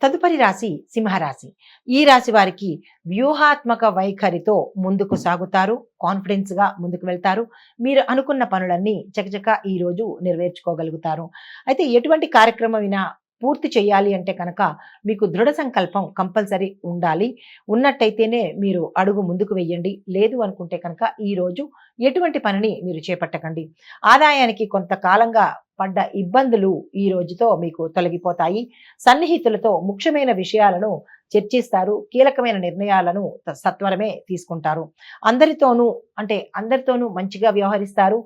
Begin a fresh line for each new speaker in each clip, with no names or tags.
తదుపరి రాశి సింహరాశి. ఈ రాశి వారికి వ్యూహాత్మక వైఖరితో ముందుకు సాగుతారు. కాన్ఫిడెన్స్‌గా ముందుకు వెళ్తారు. మీరు అనుకున్న పనులన్నీ చకచక ఈరోజు నెరవేర్చుకోగలుగుతారు. అయితే ఎటువంటి కార్యక్రమమైనా పూర్తి చేయాలి అంటే కనుక మీకు దృఢ సంకల్పం కంపల్సరీ ఉండాలి. ఉన్నట్టయితేనే మీరు అడుగు ముందుకు వెయ్యండి. లేదు అనుకుంటే కనుక ఈరోజు ఎటువంటి పనిని మీరు చేపట్టకండి. ఆదాయానికి కొంతకాలంగా పడ్డ ఇబ్బందులు ఈ రోజుతో మీకు తొలగిపోతాయి. సన్నిహితులతో ముఖ్యమైన విషయాలను చర్చిస్తారు. కీలకమైన నిర్ణయాలను సత్వరమే తీసుకుంటారు. అందరితోనూ అందరితోనూ మంచిగా వ్యవహరిస్తారు.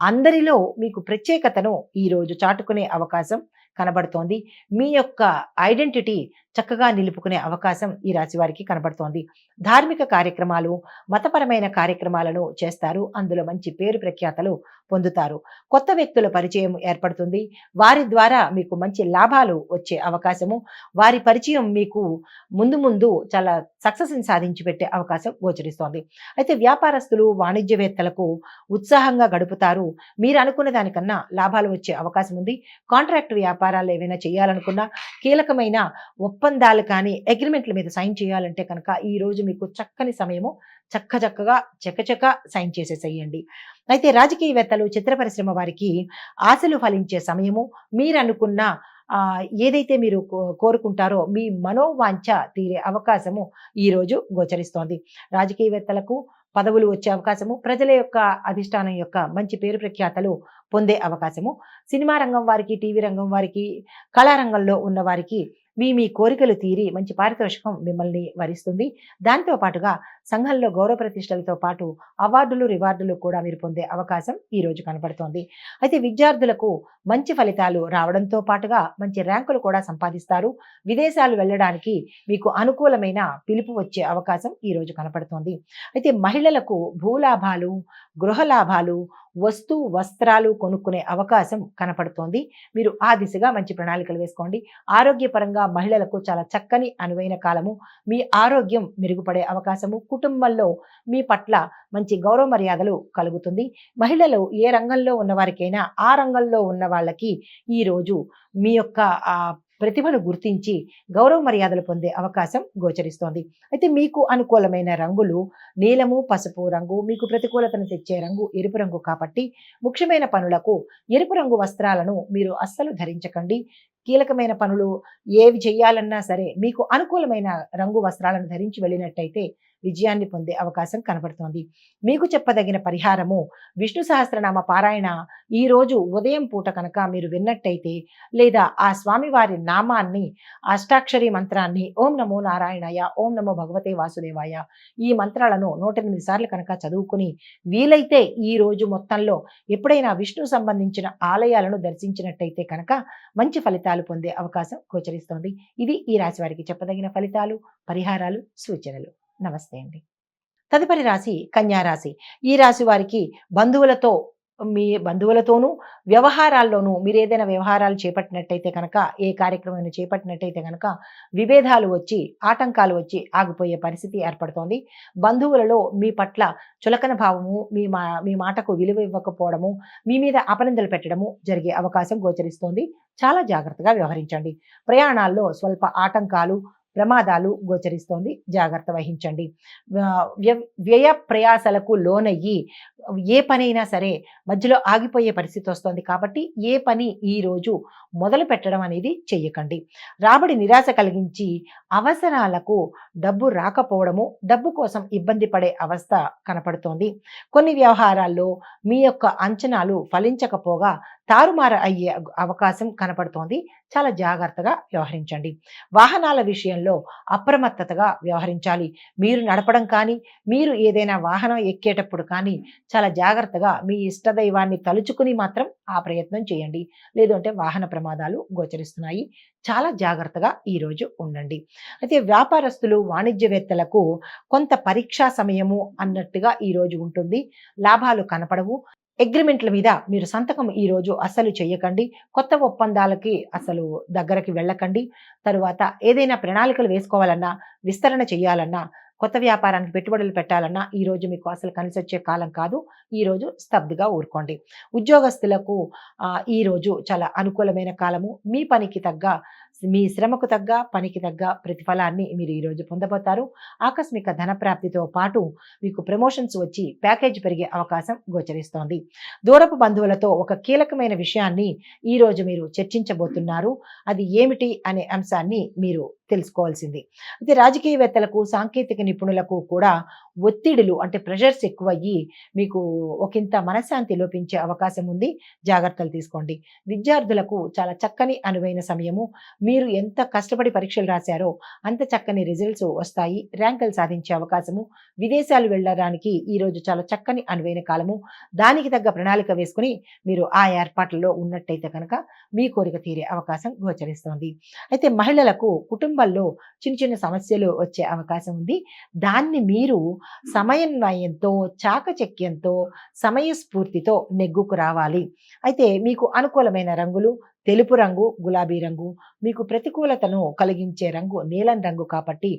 అందరిలో మీకు ప్రత్యేకతను ఈరోజు చాటుకునే అవకాశం కనబడుతోంది. మీ యొక్క ఐడెంటిటీ చక్కగా నిలుపుకునే అవకాశం ఈ రాశి వారికి కనబడుతోంది. ధార్మిక కార్యక్రమాలు, మతపరమైన కార్యక్రమాలను చేస్తారు. అందులో మంచి పేరు ప్రఖ్యాతలు పొందుతారు. కొత్త వ్యక్తుల పరిచయం ఏర్పడుతుంది. వారి ద్వారా మీకు మంచి లాభాలు వచ్చే అవకాశము, వారి పరిచయం మీకు ముందు ముందు చాలా సక్సెస్‌ని సాధించి పెట్టే అవకాశం గోచరిస్తోంది. అయితే వ్యాపారస్తులు, వాణిజ్యవేత్తలకు ఉత్సాహంగా గడుపుతారు. మీరు అనుకున్న దానికన్నా లాభాలు వచ్చే అవకాశం ఉంది. కాంట్రాక్ట్ వ్యాపారాలు ఏవైనా చేయాలనుకున్నా, కీలకమైన ఒప్పందాలు కానీ, అగ్రిమెంట్ల మీద సైన్ చేయాలంటే కనుక ఈరోజు మీకు చక్కని సమయము. చక్కగా చకచక సైన్ చేసేసేయండి. అయితే రాజకీయవేత్తలు, చిత్ర పరిశ్రమ వారికి ఆశలు ఫలించే సమయము. మీరనుకున్న ఏదైతే మీరు కోరుకుంటారో మీ మనోవాంఛ తీరే అవకాశము ఈరోజు గోచరిస్తోంది. రాజకీయవేత్తలకు పదవులు వచ్చే అవకాశము, ప్రజల యొక్క అధిష్టానం యొక్క మంచి పేరు ప్రఖ్యాతలు పొందే అవకాశము, సినిమా రంగం వారికి, టీవీ రంగం వారికి, కళారంగంలో ఉన్న వారికి మీ కోరికలు తీరి మంచి పారితోషికం మిమ్మల్ని వరిస్తుంది. దాంతో పాటుగా సంఘంలో గౌరవ ప్రతిష్టలతో పాటు అవార్డులు, రివార్డులు కూడా మీరు పొందే అవకాశం ఈరోజు కనపడుతోంది. అయితే విద్యార్థులకు మంచి ఫలితాలు రావడంతో పాటుగా మంచి ర్యాంకులు కూడా సంపాదిస్తారు. విదేశాలు వెళ్ళడానికి మీకు అనుకూలమైన పిలుపు వచ్చే అవకాశం ఈరోజు కనపడుతోంది. అయితే మహిళలకు భూలాభాలు, గృహలాభాలు, వస్త్రాలు కొనుక్కునే అవకాశం కనపడుతోంది. మీరు ఆ దిశగా మంచి ప్రణాళికలు వేసుకోండి. ఆరోగ్యపరంగా మహిళలకు చాలా చక్కని అనువైన కాలము. మీ ఆరోగ్యం మెరుగుపడే అవకాశము, కుటుంబంలో మీ పట్ల మంచి గౌరవ మర్యాదలు కలుగుతుంది. మహిళలు ఏ రంగంలో ఉన్నవారికైనా ఆ రంగంలో ఉన్న వాళ్ళకి ఈరోజు మీ యొక్క ప్రతిభను గుర్తించి గౌరవ మర్యాదలు పొందే అవకాశం గోచరిస్తోంది. అయితే మీకు అనుకూలమైన రంగులు నీలము, పసుపు రంగు. మీకు ప్రతికూలతను తెచ్చే రంగు ఎరుపు రంగు కాబట్టి ముఖ్యమైన పనులకు ఎరుపు రంగు వస్త్రాలను మీరు అస్సలు ధరించకండి. కీలకమైన పనులు ఏవి చేయాలన్నా సరే మీకు అనుకూలమైన రంగు వస్త్రాలను ధరించి వెళ్ళినట్టయితే విజయాన్ని పొందే అవకాశం కనబడుతోంది. మీకు చెప్పదగిన పరిహారము విష్ణు సహస్రనామ పారాయణ ఈ రోజు ఉదయం పూట కనుక మీరు విన్నట్టయితే, లేదా ఆ స్వామివారి నామాన్ని, అష్టాక్షరి మంత్రాన్ని, ఓం నమో నారాయణాయ, ఓం నమో భగవతే వాసుదేవాయ, ఈ మంత్రాలను 108 సార్లు కనుక చదువుకుని వీలైతే ఈ రోజు మొత్తంలో ఎప్పుడైనా విష్ణు సంబంధించిన ఆలయాలను దర్శించినట్టయితే కనుక మంచి ఫలితాలు పొందే అవకాశం గోచరిస్తోంది. ఇది ఈ రాశి వారికి చెప్పదగిన ఫలితాలు, పరిహారాలు, సూచనలు. నమస్తే అండి. తదుపరి రాశి కన్యా రాశి. ఈ రాశి వారికి మీ బంధువులతోనూ వ్యవహారాల్లోనూ మీరేదైనా వ్యవహారాలు చేపట్టినట్టయితే కనుక, ఏ కార్యక్రమం చేపట్టినట్టయితే కనుక విభేదాలు వచ్చి, ఆటంకాలు వచ్చి ఆగిపోయే పరిస్థితి ఏర్పడుతోంది. బంధువులలో మీ పట్ల చులకన భావము, మీ మాటకు విలువ ఇవ్వకపోవడము, మీ మీద అపనిందలు పెట్టడము జరిగే అవకాశం గోచరిస్తోంది. చాలా జాగ్రత్తగా వ్యవహరించండి. ప్రయాణాల్లో స్వల్ప ఆటంకాలు, ప్రమాదాలు గోచరిస్తోంది. జాగ్రత్త వహించండి. వ్యయ ప్రయాసలకు లోనయ్యి ఏ పనైనా సరే మధ్యలో ఆగిపోయే పరిస్థితి వస్తోంది కాబట్టి ఏ పని ఈ రోజు మొదలు పెట్టడం అనేది చెయ్యకండి. రాబడి నిరాశ కలిగించి అవసరాలకు డబ్బు రాకపోవడము, డబ్బు కోసం ఇబ్బంది పడే అవస్థ కనపడుతోంది. కొన్ని వ్యవహారాల్లో మీ యొక్క అంచనాలు ఫలించకపోగా తారుమారు అయ్యే అవకాశం కనపడుతోంది. చాలా జాగ్రత్తగా వ్యవహరించండి. వాహనాల విషయంలో అప్రమత్తతగా వ్యవహరించాలి. మీరు నడపడం కానీ, మీరు ఏదైనా వాహనం ఎక్కేటప్పుడు కానీ చాలా జాగ్రత్తగా మీ ఇష్టదైవాన్ని తలుచుకుని మాత్రం ఆ ప్రయత్నం చేయండి. లేదు అంటే వాహన ప్రమాదాలు గోచరిస్తున్నాయి. చాలా జాగ్రత్తగా ఈరోజు ఉండండి. అయితే వ్యాపారస్తులు, వాణిజ్యవేత్తలకు కొంత పరీక్షా సమయము అన్నట్టుగా ఈరోజు ఉంటుంది. లాభాలు కనపడవు. అగ్రిమెంట్ల మీద మీరు సంతకం ఈరోజు అస్సలు చెయ్యకండి. కొత్త ఒప్పందాలకి అసలు దగ్గరకి వెళ్ళకండి. తరువాత ఏదైనా ప్రణాళికలు వేసుకోవాలన్నా, విస్తరణ చేయాలన్నా కొత్త వ్యాపారానికి పెట్టుబడులు పెట్టాలన్నా ఈ రోజు మీకు అసలు కలిసొచ్చే కాలం కాదు. ఈ రోజు స్తబ్దుగా ఊరుకోండి. ఉద్యోగస్తులకు ఈ రోజు చాలా అనుకూలమైన కాలము. మీ పనికి తగ్గ, మీ శ్రమకు తగ్గ, పనికి తగ్గ ప్రతిఫలాన్ని మీరు ఈరోజు పొందబోతారు. ఆకస్మిక ధన ప్రాప్తితో పాటు మీకు ప్రమోషన్స్ వచ్చి ప్యాకేజ్ పెరిగే అవకాశం గోచరిస్తోంది. దూరపు బంధువులతో ఒక కీలకమైన విషయాన్ని ఈరోజు మీరు చర్చించబోతున్నారు. అది ఏమిటి అనే అంశాన్ని మీరు తెలుసుకోవాల్సింది. అయితే రాజకీయవేత్తలకు, సాంకేతిక నిపుణులకు కూడా ఒత్తిడులు అంటే ప్రెషర్స్ ఎక్కువయ్యి మీకు ఒకంత మనశ్శాంతి లోపించే అవకాశం ఉంది. జాగ్రత్తలు తీసుకోండి. విద్యార్థులకు చాలా చక్కని అనువైన సమయము. మీరు ఎంత కష్టపడి పరీక్షలు రాశారో అంత చక్కని రిజల్ట్స్ వస్తాయి. ర్యాంకులు సాధించే అవకాశము. విదేశాలు వెళ్ళడానికి ఈరోజు చాలా చక్కని అనువైన కాలము. దానికి తగ్గ ప్రణాళిక వేసుకుని మీరు ఆ ఏర్పాట్లలో ఉన్నట్టయితే కనుక మీ కోరిక తీరే అవకాశం గోచరిస్తోంది. అయితే మహిళలకు కుటుంబంలో చిన్న చిన్న సమస్యలు వచ్చే అవకాశం ఉంది. దాన్ని మీరు సమన్వయంతో, చాకచక్యంతో, సమయస్ఫూర్తితో నెగ్గుకు రావాలి. అయితే మీకు అనుకూలమైన రంగులు తెలుపు రంగు, గులాబీ రంగు. మీకు ప్రతికూలతను కలిగించే రంగు నీలం రంగు కాబట్టి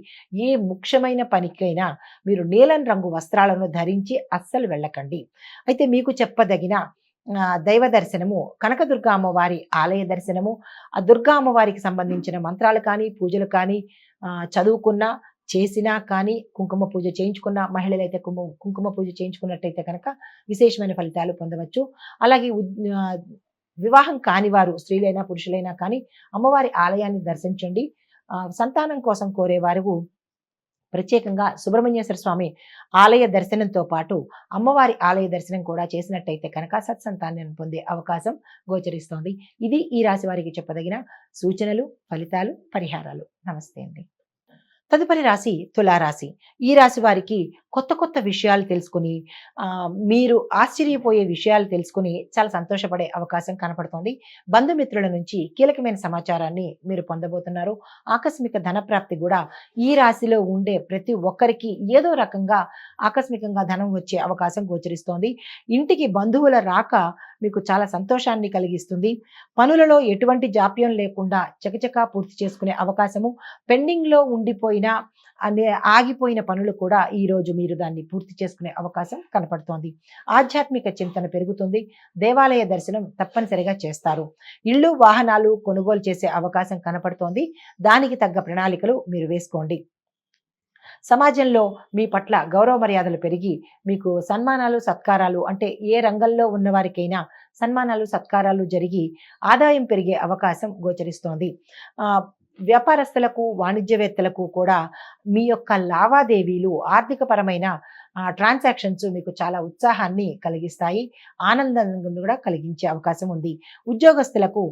ఏ ముఖ్యమైన పనికైనా మీరు నీలం రంగు వస్త్రాలను ధరించి అస్సలు వెళ్ళకండి. అయితే మీకు చెప్పదగిన దైవ దర్శనము కనకదుర్గ అమ్మవారి ఆలయ దర్శనము. ఆ దుర్గా అమ్మవారికి సంబంధించిన మంత్రాలు కానీ, పూజలు కానీ చదువుకున్నా, చేసినా కానీ, కుంకుమ పూజ చేయించుకున్న మహిళలైతే కుంకుమ పూజ చేయించుకున్నట్టయితే కనుక విశేషమైన ఫలితాలు పొందవచ్చు. అలాగే వివాహం కాని వారు స్త్రీలైనా పురుషులైనా కానీ అమ్మవారి ఆలయాన్ని దర్శించండి. సంతానం కోసం కోరేవారు ప్రత్యేకంగా సుబ్రహ్మణ్యేశ్వర స్వామి ఆలయ దర్శనంతో పాటు అమ్మవారి ఆలయ దర్శనం కూడా చేసినట్టయితే కనుక సత్సంతానాన్ని పొందే అవకాశం గోచరిస్తోంది. ఇది ఈ రాశి వారికి చెప్పదగిన సూచనలు, ఫలితాలు, పరిహారాలు. నమస్తే అండి. తదుపరి రాశి తులారాశి. ఈ రాశి వారికి కొత్త కొత్త విషయాలు తెలుసుకుని మీరు ఆశ్చర్యపోయే విషయాలు తెలుసుకుని చాలా సంతోషపడే అవకాశం కనపడుతోంది. బంధుమిత్రుల నుంచి కీలకమైన సమాచారాన్ని మీరు పొందబోతున్నారు. ఆకస్మిక ధన ప్రాప్తి కూడా ఈ రాశిలో ఉండే ప్రతి ఒక్కరికి ఏదో రకంగా ఆకస్మికంగా ధనం వచ్చే అవకాశం గోచరిస్తోంది. ఇంటికి బంధువుల రాక మీకు చాలా సంతోషాన్ని కలిగిస్తుంది. పనులలో ఎటువంటి జాప్యం లేకుండా చకచకా పూర్తి చేసుకునే అవకాశము. పెండింగ్లో ఉండిపోయిన ఆగిపోయిన పనులు కూడా ఈ రోజు మీరు దాన్ని పూర్తి చేసుకునే అవకాశం కనపడుతోంది. ఆధ్యాత్మిక చింతన పెరుగుతుంది. దేవాలయ దర్శనం తప్పనిసరిగా చేస్తారు. ఇళ్ళు, వాహనాలు కొనుగోలు చేసే అవకాశం కనపడుతోంది. దానికి తగ్గ ప్రణాళికలు మీరు వేసుకోండి. సమాజంలో మీ పట్ల గౌరవ మర్యాదలు పెరిగి మీకు సన్మానాలు, సత్కారాలు అంటే ఏ రంగంలో ఉన్నవారికైనా సన్మానాలు, సత్కారాలు జరిగి ఆదాయం పెరిగే అవకాశం గోచరిస్తోంది. వ్యాపారస్తులకు, వాణిజ్యవేత్తలకు కూడా మీ యొక్క లావాదేవీలు, ఆర్థికపరమైన ట్రాన్సాక్షన్స్ మీకు చాలా ఉత్సాహాన్ని కలిగిస్తాయి. ఆనందాన్ని కూడా కలిగించే అవకాశం ఉంది. ఉద్యోగస్తులకు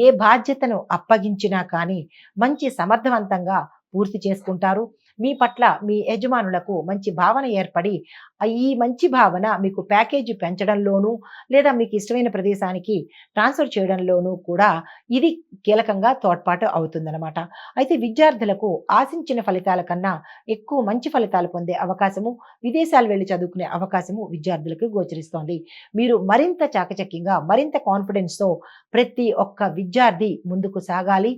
ఏ బాధ్యతను అప్పగించినా కానీ మంచి సమర్థవంతంగా పూర్తి చేసుకుంటారు. మీ పట్ల మీ యజమానులకు మంచి భావన ఏర్పడి ఈ మంచి భావన మీకు ప్యాకేజీ పెంచడంలోనూ లేదా మీకు ఇష్టమైన ప్రదేశానికి ట్రాన్స్ఫర్ చేయడంలోనూ కూడా ఇది కీలకంగా తోడ్పాటు అవుతుందన్నమాట. అయితే విద్యార్థులకు ఆశించిన ఫలితాల కన్నా ఎక్కువ మంచి ఫలితాలు పొందే అవకాశము, విదేశాలు వెళ్ళి చదువుకునే అవకాశము విద్యార్థులకు గోచరిస్తోంది. మీరు మరింత చాకచక్యంగా, మరింత కాన్ఫిడెన్స్తో ప్రతి ఒక్క విద్యార్థి ముందుకు సాగాలి.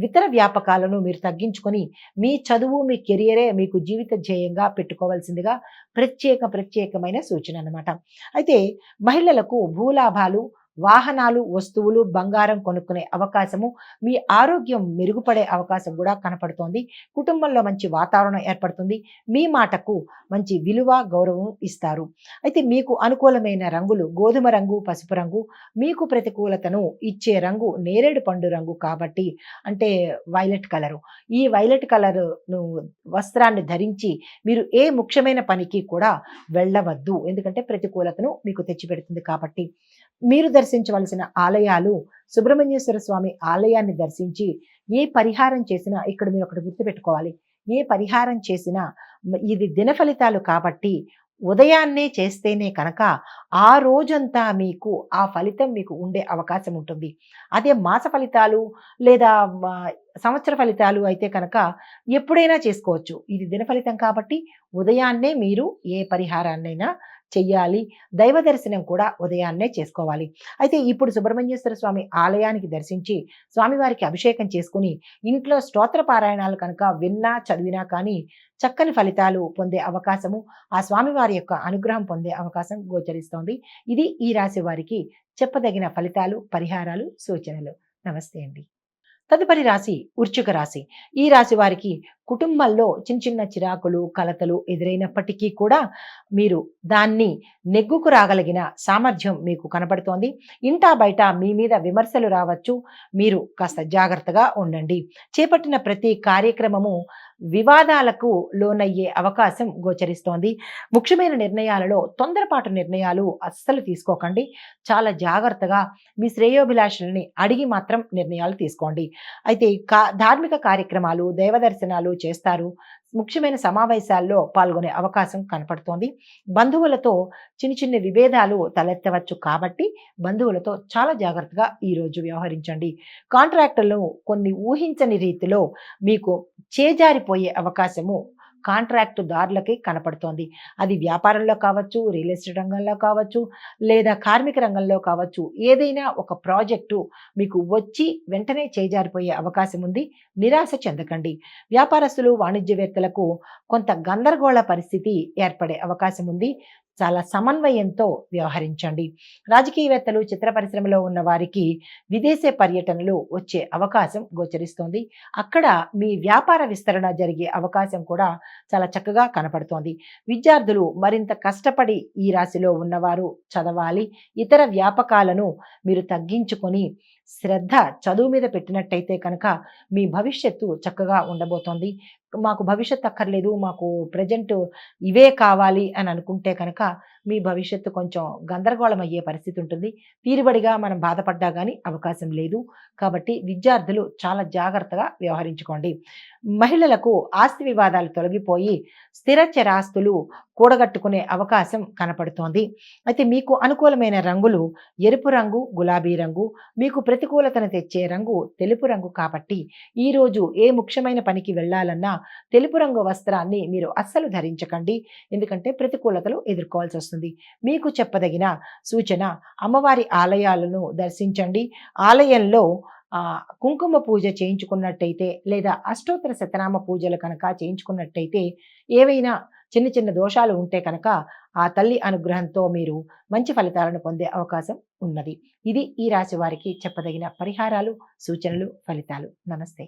ఇతర వ్యాపకాలను మీరు తగ్గించుకొని మీ చదువు, మీ కెరియరే మీకు జీవిత ధ్యేయంగా పెట్టుకోవాల్సిందిగా ప్రత్యేకమైన సూచన అన్నమాట. అయితే మహిళలకు భూలాభాలు, వాహనాలు, వస్తువులు, బంగారం కొనుక్కునే అవకాశము, మీ ఆరోగ్యం మెరుగుపడే అవకాశం కూడా కనపడుతోంది. కుటుంబంలో మంచి వాతావరణం ఏర్పడుతుంది. మీ మాటకు మంచి విలువ, గౌరవం ఇస్తారు. అయితే మీకు అనుకూలమైన రంగులు గోధుమ రంగు, పసుపు రంగు. మీకు ప్రతికూలతను ఇచ్చే రంగు నేరేడు పండు రంగు కాబట్టి అంటే వైలెట్ కలరు. ఈ వైలెట్ కలరును వస్త్రాన్ని ధరించి మీరు ఏ ముఖ్యమైన పనికి కూడా వెళ్ళవద్దు. ఎందుకంటే ప్రతికూలతను మీకు తెచ్చిపెడుతుంది కాబట్టి. మీరు దర్శించవలసిన ఆలయాలు సుబ్రహ్మణ్యేశ్వర స్వామి ఆలయాన్ని దర్శించి ఏ పరిహారం చేసినా ఇక్కడ మీరు ఒకటి గుర్తుపెట్టుకోవాలి. ఏ పరిహారం చేసినా ఇది దిన ఫలితాలు కాబట్టి ఉదయాన్నే చేస్తేనే కనుక ఆ రోజంతా మీకు ఆ ఫలితం మీకు ఉండే అవకాశం ఉంటుంది. అదే మాస ఫలితాలు లేదా సంవత్సర ఫలితాలు అయితే కనుక ఎప్పుడైనా చేసుకోవచ్చు. ఇది దిన ఫలితం కాబట్టి ఉదయాన్నే మీరు ఏ పరిహారాన్నైనా చెయ్యాలి. దైవ దర్శనం కూడా ఉదయాన్నే చేసుకోవాలి. అయితే ఇప్పుడు సుబ్రహ్మణ్యేశ్వర స్వామి ఆలయానికి దర్శించి స్వామివారికి అభిషేకం చేసుకుని ఇంట్లో స్తోత్ర పారాయణాలు కనుక విన్నా, చదివినా కానీ చక్కని ఫలితాలు పొందే అవకాశము, ఆ స్వామివారి యొక్క అనుగ్రహం పొందే అవకాశం గోచరిస్తోంది. ఇది ఈ రాశి వారికి చెప్పదగిన ఫలితాలు, పరిహారాలు, సూచనలు. నమస్తే అండి. తదుపరి రాశి వృశ్చిక రాశి. ఈ రాశి వారికి కుటుంబంలో చిన్న చిన్న చిరాకులు, కలతలు ఎదురైనప్పటికీ కూడా మీరు దాన్ని నెగ్గుకు రాగలిగిన సామర్థ్యం మీకు కనపడుతోంది. ఇంటా బయట మీ మీద విమర్శలు రావచ్చు. మీరు కాస్త జాగ్రత్తగా ఉండండి. చేపట్టిన ప్రతి కార్యక్రమము వివాదాలకు లోనయ్యే అవకాశం గోచరిస్తోంది. ముఖ్యమైన నిర్ణయాలలో తొందరపాటు నిర్ణయాలు అస్సలు తీసుకోకండి. చాలా జాగ్రత్తగా మీ శ్రేయోభిలాషులని అడిగి మాత్రం నిర్ణయాలు తీసుకోండి. అయితే ధార్మిక కార్యక్రమాలు, దైవ దర్శనాలు చేస్తారు. ముఖ్యమైన సమావేశాల్లో పాల్గొనే అవకాశం కనపడుతోంది. బంధువులతో చిన్న చిన్న విభేదాలు తలెత్తవచ్చు కాబట్టి బంధువులతో చాలా జాగ్రత్తగా ఈరోజు వ్యవహరించండి. కాంట్రాక్టులను కొన్ని ఊహించని రీతిలో మీకు చేజారిపోయే అవకాశము కాంట్రాక్టుదారులకి కనపడుతోంది. అది వ్యాపారంలో కావచ్చు, రియల్ ఎస్టేట్ రంగంలో కావచ్చు, లేదా కార్మిక రంగంలో కావచ్చు. ఏదైనా ఒక ప్రాజెక్టు మీకు వచ్చి వెంటనే చేజారిపోయే అవకాశం ఉంది. నిరాశ చెందకండి. వ్యాపారస్తులు, వాణిజ్యవేత్తలకు కొంత గందరగోళ పరిస్థితి ఏర్పడే అవకాశం ఉంది. చాలా సమన్వయంతో వ్యవహరించండి. రాజకీయవేత్తలు, చిత్ర పరిశ్రమలో ఉన్న వారికి విదేశీ పర్యటనలు వచ్చే అవకాశం గోచరిస్తోంది. అక్కడ మీ వ్యాపార విస్తరణ జరిగే అవకాశం కూడా చాలా చక్కగా కనపడుతోంది. విద్యార్థులు మరింత కష్టపడి ఈ రాశిలో ఉన్నవారు చదవాలి. ఇతర వ్యాపకాలను మీరు తగ్గించుకొని శ్రద్ధ చదువు మీద పెట్టినట్టయితే కనుక మీ భవిష్యత్తు చక్కగా ఉండబోతోంది. మాకు భవిష్యత్తు అక్కర్లేదు, మాకు ప్రజెంట్ ఇవే కావాలి అని అనుకుంటే కనుక మీ భవిష్యత్తు కొంచెం గందరగోళం అయ్యే పరిస్థితి ఉంటుంది. తీరుబడిగా మనం బాధపడ్డా కానీ అవకాశం లేదు. కాబట్టి విద్యార్థులు చాలా జాగ్రత్తగా వ్యవహరించుకోండి. మహిళలకు ఆస్తి వివాదాలు తొలగిపోయి స్థిర చరాస్తులు కూడగట్టుకునే అవకాశం కనపడుతోంది. అయితే మీకు అనుకూలమైన రంగులు ఎరుపు రంగు, గులాబీ రంగు. మీకు ప్రతికూలతను తెచ్చే రంగు తెలుపు రంగు కాబట్టి ఈరోజు ఏ ముఖ్యమైన పనికి వెళ్ళాలన్నా తెలుపు రంగు వస్త్రాన్ని మీరు అస్సలు ధరించకండి. ఎందుకంటే ప్రతికూలతలు ఎదుర్కోవాల్సి వస్తుంది. మీకు చెప్పదగిన సూచన, అమ్మవారి ఆలయాలను దర్శించండి. ఆలయంలో కుంకుమ పూజ చేయించుకున్నట్టయితే లేదా అష్టోత్తర శతనామ పూజలు కనుక చేయించుకున్నట్టయితే ఏవైనా చిన్న చిన్న దోషాలు ఉంటే కనుక ఆ తల్లి అనుగ్రహంతో మీరు మంచి ఫలితాలను పొందే అవకాశం ఉన్నది. ఇది ఈ రాశి వారికి చెప్పదగిన పరిహారాలు, సూచనలు, ఫలితాలు. నమస్తే.